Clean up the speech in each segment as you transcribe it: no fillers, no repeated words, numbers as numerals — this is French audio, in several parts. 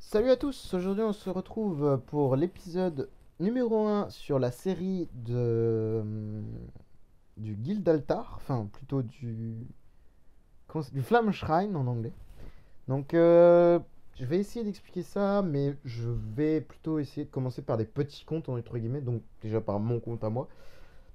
Salut à tous, aujourd'hui on se retrouve pour l'épisode numéro 1 sur la série du Guild Altar, enfin plutôt du Flamme Shrine en anglais. Donc je vais essayer d'expliquer ça, mais je vais plutôt essayer de commencer par des petits comptes entre guillemets, donc déjà par mon compte à moi,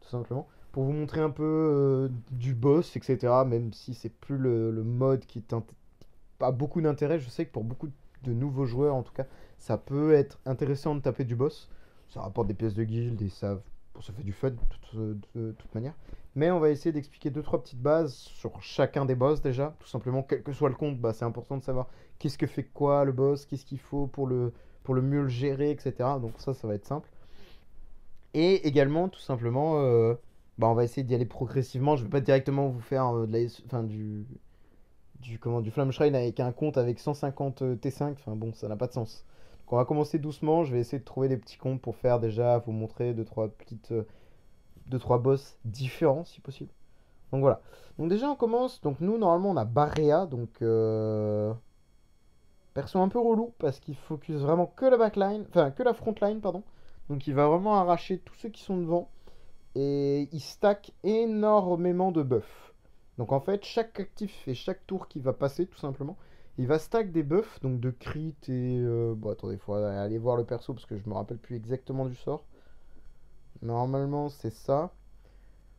tout simplement, pour vous montrer un peu du boss, etc. Même si c'est plus le mode qui pas beaucoup d'intérêt. Je sais que pour beaucoup de nouveaux joueurs, en tout cas, ça peut être intéressant de taper du boss. Ça rapporte des pièces de guild et ça fait du fun de toute manière. Mais on va essayer d'expliquer deux trois petites bases sur chacun des boss déjà. Tout simplement, quel que soit le compte, bah, c'est important de savoir qu'est-ce que fait quoi le boss, qu'est-ce qu'il faut pour le mieux le gérer, etc. Donc ça va être simple. Et également, tout simplement, bah, on va essayer d'y aller progressivement. Je ne vais pas directement vous faire enfin, du Flame Shrine avec un compte avec 150 T5, enfin bon, ça n'a pas de sens. Donc on va commencer doucement, je vais essayer de trouver des petits comptes pour faire déjà, vous montrer deux trois boss différents si possible. Donc voilà. Donc déjà on commence, donc nous normalement on a Barrea, donc perso un peu relou parce qu'il focus vraiment que la backline, enfin que la frontline pardon. Donc il va vraiment arracher tous ceux qui sont devant et il stack énormément de buffs. Donc en fait, chaque actif et chaque tour qui va passer, tout simplement, il va stack des buffs, donc de crit et... bon, attendez, il faut aller voir le perso parce que je me rappelle plus exactement du sort. Normalement, c'est ça.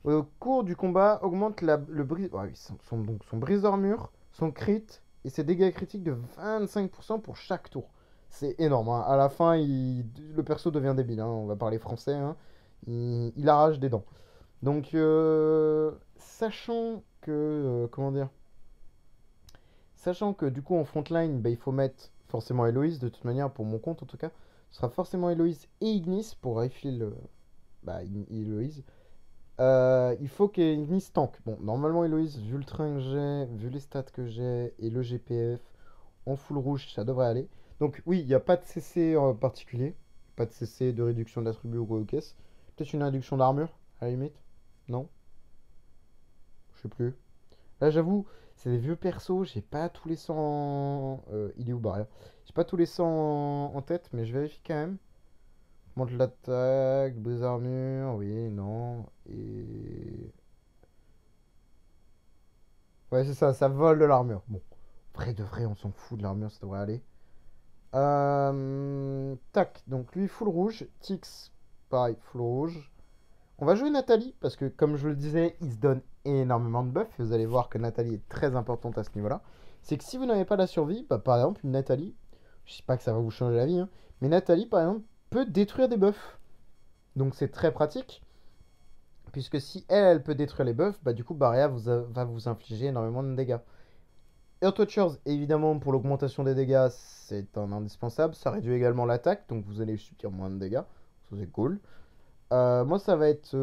Au cours du combat, augmente le brise... ouais, oui, donc son brise d'armure, son crit et ses dégâts critiques de 25% pour chaque tour. C'est énorme, hein. À la fin, le perso devient débile, hein. On va parler français, hein. Il arrache des dents. Donc, comment dire, sachant que du coup en frontline, bah, il faut mettre forcément Héloïse, de toute manière, pour mon compte en tout cas, ce sera forcément Héloïse et Ignis pour refill Héloïse. Il faut qu'Ignis tank. Bon, normalement Héloïse, vu le train que j'ai, vu les stats que j'ai et le GPF, en full rouge, ça devrait aller. Donc oui, il n'y a pas de CC en particulier, pas de CC de réduction d'attributs ou quoi aux caisses. Peut-être une réduction d'armure, à la limite. Non, je sais plus. Là, j'avoue, c'est des vieux persos, j'ai pas tous les 100. Il est où, Barrière? J'ai pas tous les 100 en tête, mais je vérifie quand même. Monte l'attaque, brise armure, oui, non. Et. Ouais, c'est ça, ça vole de l'armure. Bon, vrai de vrai, on s'en fout de l'armure, ça devrait aller. Tac, donc lui, full rouge. Tix, pareil, full rouge. On va jouer Nathalie, parce que comme je le disais, il se donne énormément de buffs. Et vous allez voir que Nathalie est très importante à ce niveau-là. C'est que si vous n'avez pas la survie, bah, par exemple, une Nathalie, je sais pas que ça va vous changer la vie, hein, mais Nathalie, par exemple, peut détruire des buffs. Donc c'est très pratique, puisque si elle peut détruire les buffs, bah du coup, Barrea va vous infliger énormément de dégâts. Earth Watchers, évidemment, pour l'augmentation des dégâts, c'est un indispensable. Ça réduit également l'attaque, donc vous allez subir moins de dégâts. Ça, c'est cool. Moi, ça va être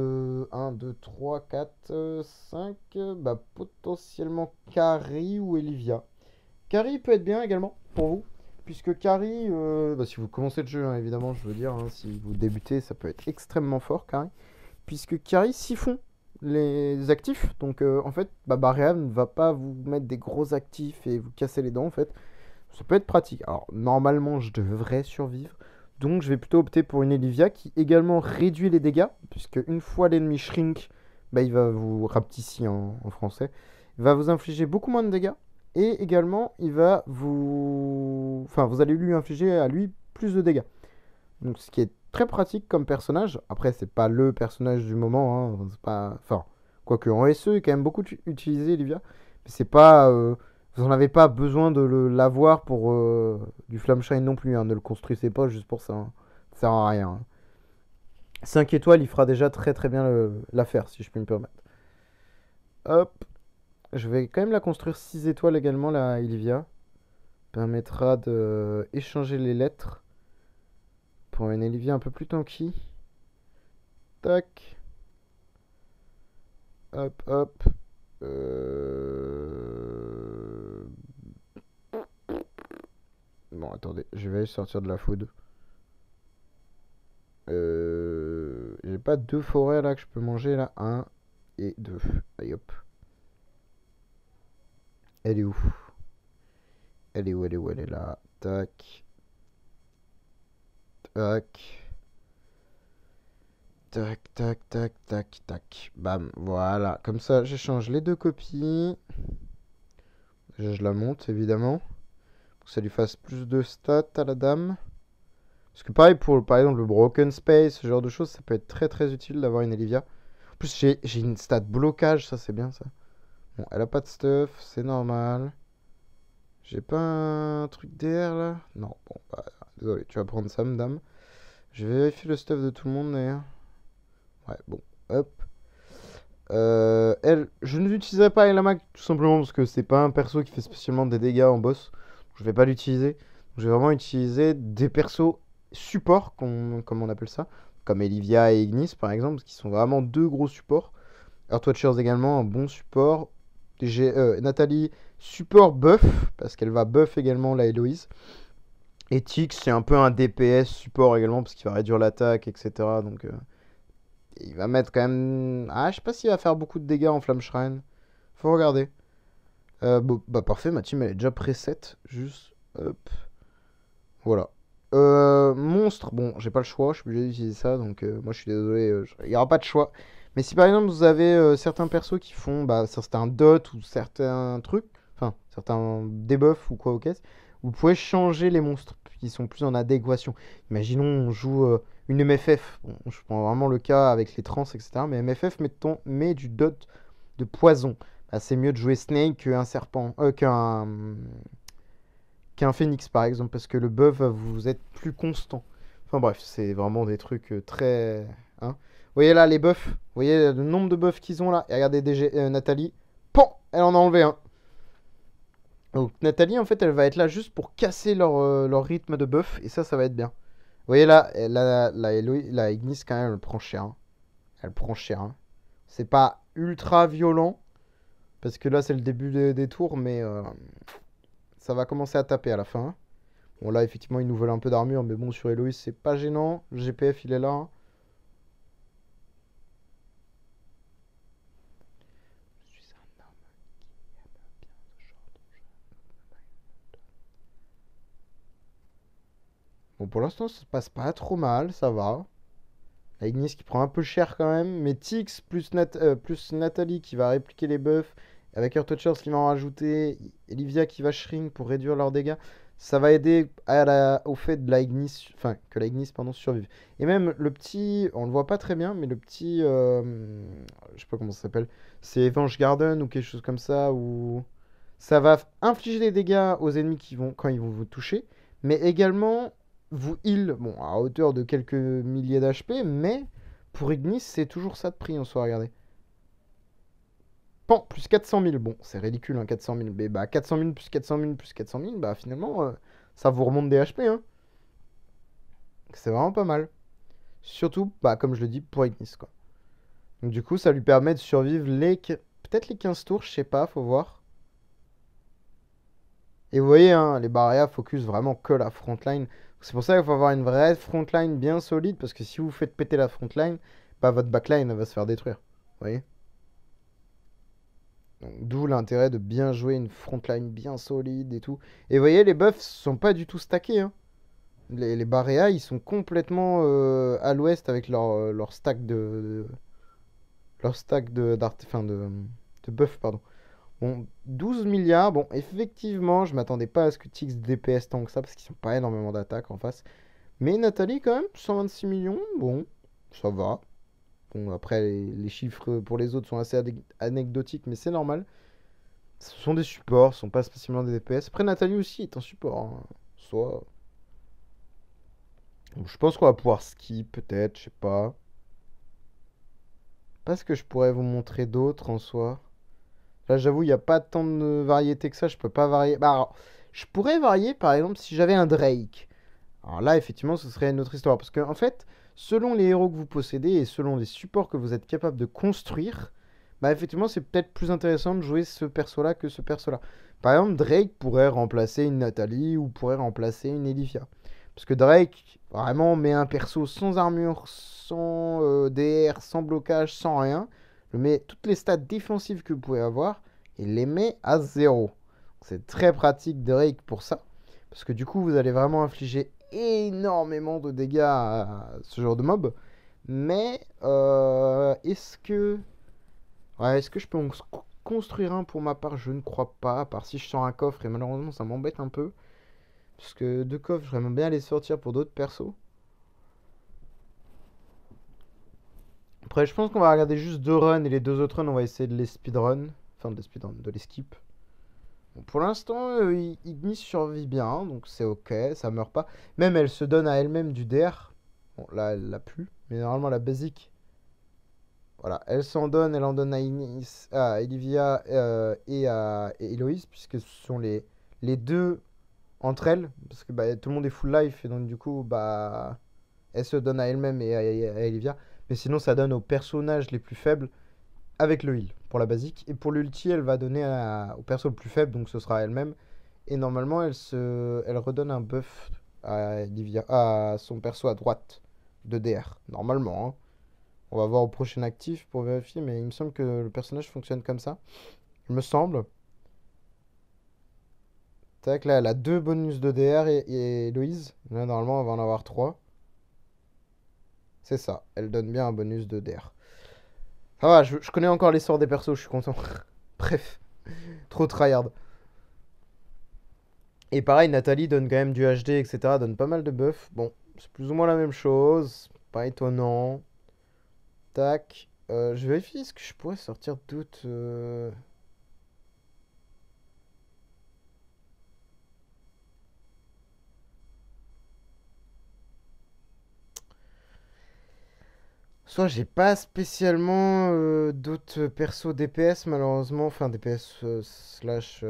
1, 2, 3, 4, 5. Bah, potentiellement Carrie ou Olivia. Carrie peut être bien également pour vous. Puisque Carrie, bah, si vous commencez le jeu, hein, évidemment, je veux dire, hein, si vous débutez, ça peut être extrêmement fort, Carrie. Puisque Carrie siphon les actifs. Donc, en fait, bah, Barrea ne va pas vous mettre des gros actifs et vous casser les dents, en fait. Ça peut être pratique. Alors, normalement, je devrais survivre. Donc, je vais plutôt opter pour une Olivia qui également réduit les dégâts. Puisque une fois l'ennemi shrink, bah, il va vous rapetisser en français. Il va vous infliger beaucoup moins de dégâts. Et également, il va vous. Enfin, vous allez lui infliger à lui plus de dégâts. Donc, ce qui est très pratique comme personnage. Après, c'est pas le personnage du moment, hein. C'est pas. Enfin, quoique en SE, il est quand même beaucoup utilisé, Olivia. Mais c'est pas. Vous n'en avez pas besoin de l'avoir pour du Flameshine non plus, hein. Ne le construisez pas juste pour ça, hein. Ça sert à rien, hein. 5 étoiles, il fera déjà très très bien l'affaire, si je puis me permettre. Hop. Je vais quand même la construire 6 étoiles également, la Olivia. Permettra de échanger les lettres pour une Olivia un peu plus tanky. Tac. Hop, hop. Euh... Bon, attendez, je vais sortir de la food. J'ai pas deux forêts là que je peux manger là. Un et deux. Allez hop. Elle est où? Elle est où? Elle est où? Elle est là. Tac. Tac. Tac, tac, tac, tac, tac. Bam, voilà. Comme ça, j'échange les deux copies. Déjà, je la monte, évidemment. Pour que ça lui fasse plus de stats à la dame. Parce que pareil, pour par exemple le Broken Space, ce genre de choses, ça peut être très très utile d'avoir une Olivia. En plus, j'ai une stat blocage, ça c'est bien ça. Bon, elle a pas de stuff, c'est normal. J'ai pas un truc DR là? Non, bon, bah, désolé, tu vas prendre ça, madame. Je vais vérifier le stuff de tout le monde d'ailleurs. Ouais, bon, hop. Elle, je ne l'utiliserai pas Elamac tout simplement parce que c'est pas un perso qui fait spécialement des dégâts en boss. Je vais pas l'utiliser. Je vais vraiment utiliser des persos support, comme on appelle ça, comme Elivia et Ignis par exemple, qui sont vraiment deux gros supports. Earthwatchers également, un bon support. J'ai Nathalie, support buff, parce qu'elle va buff également la Héloïse. Et Tix, c'est un peu un DPS support également, parce qu'il va réduire l'attaque, etc. Donc, il va mettre quand même. Ah, je sais pas s'il va faire beaucoup de dégâts en Flamme Shrine. Faut regarder. Bon, bah, parfait, ma team elle est déjà preset. Juste. Hop. Voilà. Monstre, bon, j'ai pas le choix, je suis obligé d'utiliser ça, donc moi je suis désolé, il n'y aura pas de choix. Mais si par exemple vous avez certains persos qui font bah, certains dots ou certains trucs, enfin certains debuffs ou quoi au caisse, vous pouvez changer les monstres qui sont plus en adéquation. Imaginons on joue une MFF, bon, je prends vraiment le cas avec les trans, etc. Mais MFF, mettons, met du dot de poison. Bah, c'est mieux de jouer Snake qu'un serpent, qu'un phénix par exemple, parce que le buff va vous être plus constant. Enfin bref, c'est vraiment des trucs très. Hein. Vous voyez là les buffs, vous voyez le nombre de buffs qu'ils ont là. Et regardez Nathalie, pan, elle en a enlevé un. Donc Nathalie en fait elle va être là juste pour casser leur rythme de buff et ça va être bien. Vous voyez là, la Ignis quand même elle prend cher. Hein. Elle prend cher. Hein. C'est pas ultra violent parce que là c'est le début des tours mais ça va commencer à taper à la fin. Bon, là, effectivement, ils nous veulent un peu d'armure, mais bon, sur Héloïse, c'est pas gênant. Le GPF, il est là. Je suis un homme qui aime bien ce genre de jeu. Bon, pour l'instant, ça se passe pas trop mal, ça va. La Ignis qui prend un peu cher quand même, mais Tix plus Nathalie qui va répliquer les buffs, avec Earthwatchers qui va en rajouter, Olivia qui va shrink pour réduire leurs dégâts, ça va aider au fait de la Ignis, enfin que la Ignis pardon, survive. Et même le petit, on le voit pas très bien, mais le petit, je sais pas comment ça s'appelle, c'est Evenge Garden ou quelque chose comme ça, où ça va infliger des dégâts aux ennemis quand ils vont vous toucher, mais également vous heal, bon, à hauteur de quelques milliers d'HP, mais pour Ignis, c'est toujours ça de prix en soi, regardez. Pan, plus 400 000, bon, c'est ridicule, hein, 400 000, mais bah 400 000 plus 400 000 plus 400 000, bah finalement, ça vous remonte des HP, hein. C'est vraiment pas mal. Surtout, bah comme je le dis, pour Ignis, quoi. Donc du coup, ça lui permet de survivre peut-être les 15 tours, je sais pas, faut voir. Et vous voyez, hein, les Barrières focus vraiment que la frontline. C'est pour ça qu'il faut avoir une vraie frontline bien solide, parce que si vous faites péter la frontline, bah votre backline va se faire détruire. Vous voyez? D'où l'intérêt de bien jouer une frontline bien solide et tout. Et vous voyez, les buffs sont pas du tout stackés. Hein. Les Barréas, ils sont complètement à l'ouest avec leur stack leur stack de buff, pardon. Bon, 12 milliards. Bon, effectivement, je m'attendais pas à ce que Tix DPS tant que ça, parce qu'ils sont pas énormément d'attaques en face. Mais Nathalie, quand même, 126 millions, bon, ça va. Bon, après, les chiffres pour les autres sont assez anecdotiques, mais c'est normal. Ce sont des supports, ce sont pas spécialement des DPS. Après, Nathalie aussi est un support. Hein. Soit. Donc, je pense qu'on va pouvoir ski, peut-être, je sais pas. Pas ce que je pourrais vous montrer d'autres en soi. Là, j'avoue, il n'y a pas tant de variété que ça. Je peux pas varier. Bah, alors, je pourrais varier, par exemple, si j'avais un Drake. Alors là, effectivement, ce serait une autre histoire. Parce que, en fait, selon les héros que vous possédez et selon les supports que vous êtes capable de construire, bah, effectivement, c'est peut-être plus intéressant de jouer ce perso-là que ce perso-là. Par exemple, Drake pourrait remplacer une Nathalie ou pourrait remplacer une Elivia. Parce que Drake, vraiment, met un perso sans armure, sans DR, sans blocage, sans rien. Le met toutes les stats défensives que vous pouvez avoir et les met à 0. C'est très pratique Drake pour ça. Parce que du coup, vous allez vraiment infliger énormément de dégâts à ce genre de mob. Mais est-ce que... Ouais, est-ce que je peux en construire un pour ma part? Je ne crois pas, à part si je sors un coffre, et malheureusement ça m'embête un peu. Parce que deux coffres, j'aimerais bien les sortir pour d'autres persos. Après, je pense qu'on va regarder juste deux runs, et les deux autres runs, on va essayer de les speedrun. Enfin, de les speedrun, de les skip. Bon, pour l'instant, Ignis survit bien, donc c'est ok, ça meurt pas. Même elle se donne à elle-même du DR. Bon, là, elle l'a plus, mais normalement, la basique. Voilà, elle s'en donne, elle en donne à Ignis, à Olivia et à Héloïse, puisque ce sont les deux entre elles, parce que bah, tout le monde est full life, et donc du coup, bah, elle se donne à elle-même et à Olivia. Mais sinon, ça donne aux personnages les plus faibles avec le heal pour la basique. Et pour l'ulti, elle va donner au perso le plus faible, donc ce sera elle-même. Et normalement, elle redonne un buff à Olivia, à son perso à droite de DR. Normalement, hein. On va voir au prochain actif pour vérifier, mais il me semble que le personnage fonctionne comme ça. Il me semble. Tac, là, elle a deux bonus de DR et Héloïse. Là, normalement, on va en avoir trois. C'est ça, elle donne bien un bonus de DR. Ça va, je connais encore les sorts des persos, je suis content. Bref, trop tryhard. Et pareil, Nathalie donne quand même du HD, etc. Donne pas mal de buffs. Bon, c'est plus ou moins la même chose. Pas étonnant. Tac. Je vérifie ce que je pourrais sortir d'autres. Soit j'ai pas spécialement d'autres persos DPS malheureusement. Enfin, DPS slash.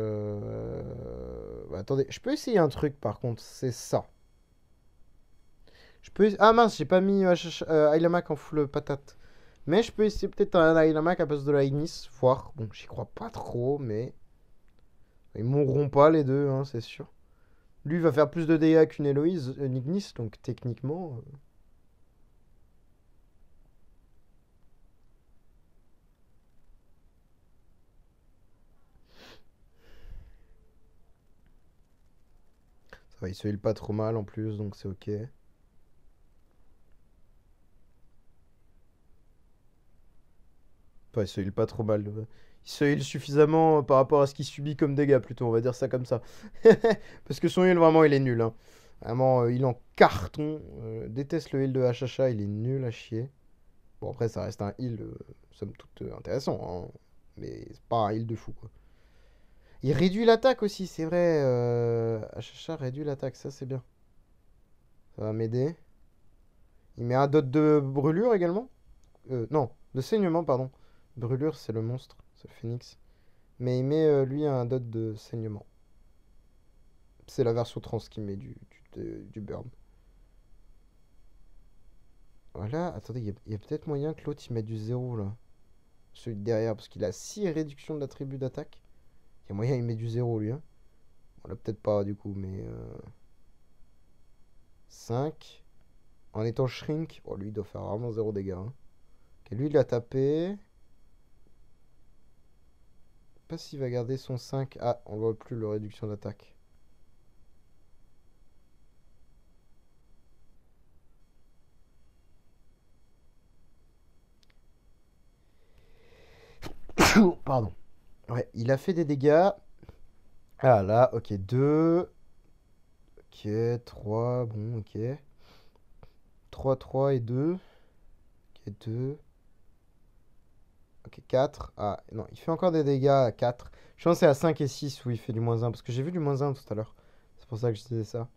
Attendez, je peux essayer un truc par contre, c'est ça. Ah mince, j'ai pas mis Aylamak en full patate. Mais je peux essayer peut-être un Aylamak à place de la Ignis, voir. Bon, j'y crois pas trop, mais. Ils mourront pas les deux, hein, c'est sûr. Lui va faire plus de dégâts qu'une Héloïse, une Ignis, donc techniquement. Ça va, il se heal pas trop mal en plus, donc c'est ok. Enfin, il se heal pas trop mal. Il se heal suffisamment par rapport à ce qu'il subit comme dégâts, plutôt, on va dire ça comme ça. Parce que son heal, vraiment, il est nul, hein. Vraiment, il est en carton. Déteste le heal de HHA, il est nul à chier. Bon, après, ça reste un heal, somme toute intéressant, hein. Mais c'est pas un heal de fou, quoi. Il réduit l'attaque aussi, c'est vrai. HHA réduit l'attaque, ça c'est bien. Ça va m'aider. Il met un dot de brûlure également. Non, de saignement, pardon. Brûlure, c'est le monstre, c'est le phénix. Mais il met lui un dot de saignement. C'est la version trans qui met du burn. Voilà, attendez, il y a peut-être moyen que l'autre il mette du zéro là. Celui de derrière, parce qu'il a 6 réductions d'attribut d'attaque. Il y a moyen il met du zéro lui, hein. On l'a peut-être pas du coup, mais 5. En étant shrink, oh lui il doit faire vraiment zéro dégâts, hein. Ok, lui il a tapé. Pas s'il va garder son 5. Ah, on voit plus le réduction d'attaque. Pardon. Ouais, il a fait des dégâts. Ah là, ok, 2. Ok, 3, bon, ok. 3, 3 et 2. Ok, 2. Ok, 4. Ah, non, il fait encore des dégâts à 4. Je pense que c'est à 5 et 6 où il fait du -1, parce que j'ai vu du -1 tout à l'heure. C'est pour ça que je disais ça.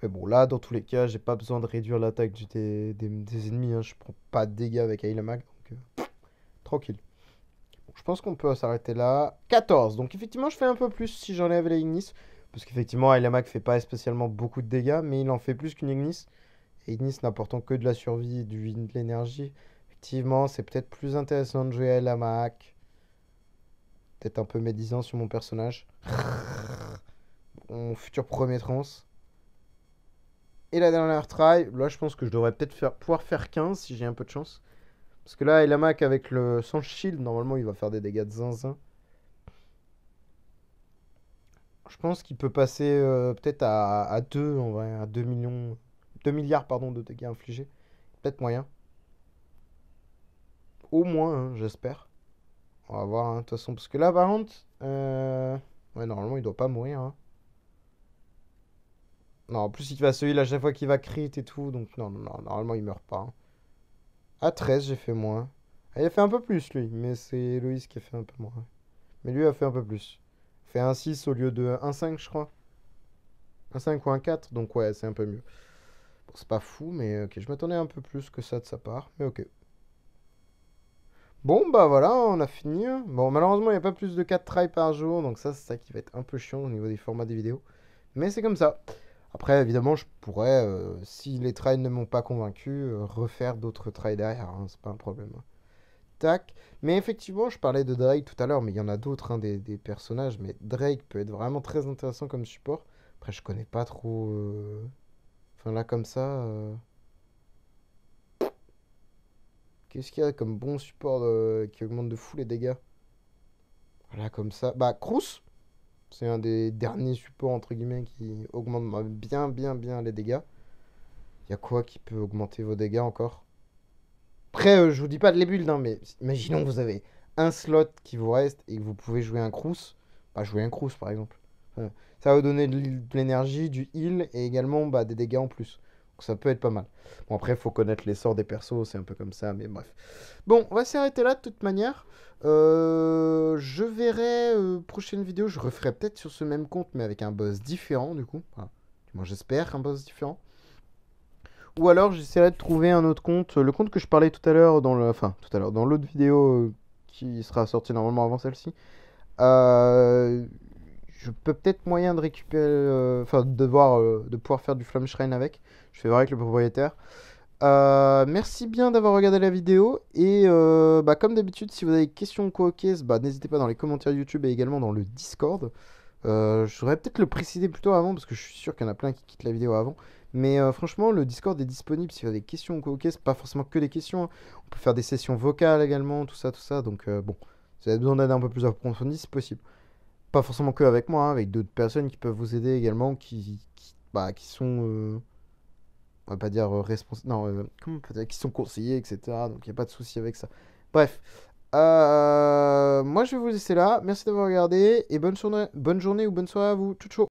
Mais bon, là, dans tous les cas, j'ai pas besoin de réduire l'attaque des ennemis, hein. Je prends pas de dégâts avec Aylamak, donc tranquille. Bon, je pense qu'on peut s'arrêter là. 14. Donc effectivement, je fais un peu plus si j'enlève les Ignis. Parce qu'effectivement, Aylamak fait pas spécialement beaucoup de dégâts, mais il en fait plus qu'une Ignis. Et Ignis n'apportant que de la survie et de l'énergie. Effectivement, c'est peut-être plus intéressant de jouer Aylamak. Peut-être un peu médisant sur mon personnage. Mon futur premier trans. Et la dernière try, là je pense que je devrais peut-être pouvoir faire 15 si j'ai un peu de chance. Parce que là, Aylamak avec son shield, normalement il va faire des dégâts de zinzin. Je pense qu'il peut passer peut-être à 2 en vrai, à 2 millions, 2 milliards pardon, de dégâts infligés. Peut-être moyen. Au moins, hein, j'espère. On va voir, hein, de toute façon. Parce que là, par contre, ouais, normalement, il doit pas mourir, hein. Non, en plus, il va se heal à chaque fois qu'il va crit et tout. Donc, non, non, non, normalement, il meurt pas, hein. À 13, j'ai fait moins. Ah, il a fait un peu plus, lui. Mais c'est Loïs qui a fait un peu moins. Mais lui a fait un peu plus. Il fait un 6 au lieu de un 5 je crois. Un 5 ou un 4 donc ouais, c'est un peu mieux. Bon, c'est pas fou, mais ok, je m'attendais un peu plus que ça de sa part. Mais ok. Bon, bah voilà, on a fini, hein. Bon, malheureusement, il n'y a pas plus de 4 tries par jour. Donc ça, c'est ça qui va être un peu chiant au niveau des formats des vidéos. Mais c'est comme ça. Après, évidemment, je pourrais, si les tries ne m'ont pas convaincu, refaire d'autres tries derrière, hein, c'est pas un problème, hein. Tac. Mais effectivement, je parlais de Drake tout à l'heure, mais il y en a d'autres, hein, des personnages. Mais Drake peut être vraiment très intéressant comme support. Après, je connais pas trop. Enfin, là, comme ça. Qu'est-ce qu'il y a comme bon support qui augmente de fou les dégâts? Voilà, comme ça. Bah, Cruz, c'est un des derniers supports, entre guillemets, qui augmente bien, bien, bien les dégâts. Il y a quoi qui peut augmenter vos dégâts encore? Après, je vous dis pas de les builds, hein, mais imaginons que vous avez un slot qui vous reste et que vous pouvez jouer un Cruz. Bah, jouez un Cruz, par exemple. Ça va vous donner de l'énergie, du heal et également bah, des dégâts en plus. Donc ça peut être pas mal. Bon, après, il faut connaître les sorts des persos, c'est un peu comme ça, mais bref. Bon, on va s'arrêter là de toute manière. Je verrai, prochaine vidéo, je referai peut-être sur ce même compte, mais avec un boss différent, du coup. Enfin, du moins, j'espère un boss différent. Ou alors, j'essaierai de trouver un autre compte. Le compte que je parlais tout à l'heure dans le... Enfin, tout à l'heure, dans l'autre vidéo qui sera sortie normalement avant celle-ci. Euh, je peux peut-être moyen de récupérer, enfin de pouvoir faire du Flamme Shrine avec. Je fais voir avec le propriétaire. Merci bien d'avoir regardé la vidéo et bah, comme d'habitude, si vous avez des questions ou quoi, bah, n'hésitez pas dans les commentaires YouTube et également dans le Discord. Je voudrais peut-être le préciser plus tôt avant parce que je suis sûr qu'il y en a plein qui quittent la vidéo avant. Mais franchement, le Discord est disponible si vous avez des questions ou quoi, c'est pas forcément que des questions, hein. On peut faire des sessions vocales également, tout ça, tout ça. Donc bon, si vous avez besoin d'aide un peu plus approfondie, c'est possible. Pas forcément que avec moi, hein, avec d'autres personnes qui peuvent vous aider également, bah, qui sont, on va pas dire responsables, non, comment on peut dire, qui sont conseillers, etc. Donc il n'y a pas de souci avec ça. Bref, moi je vais vous laisser là. Merci d'avoir regardé et bonne journée ou bonne soirée à vous. Ciao, ciao.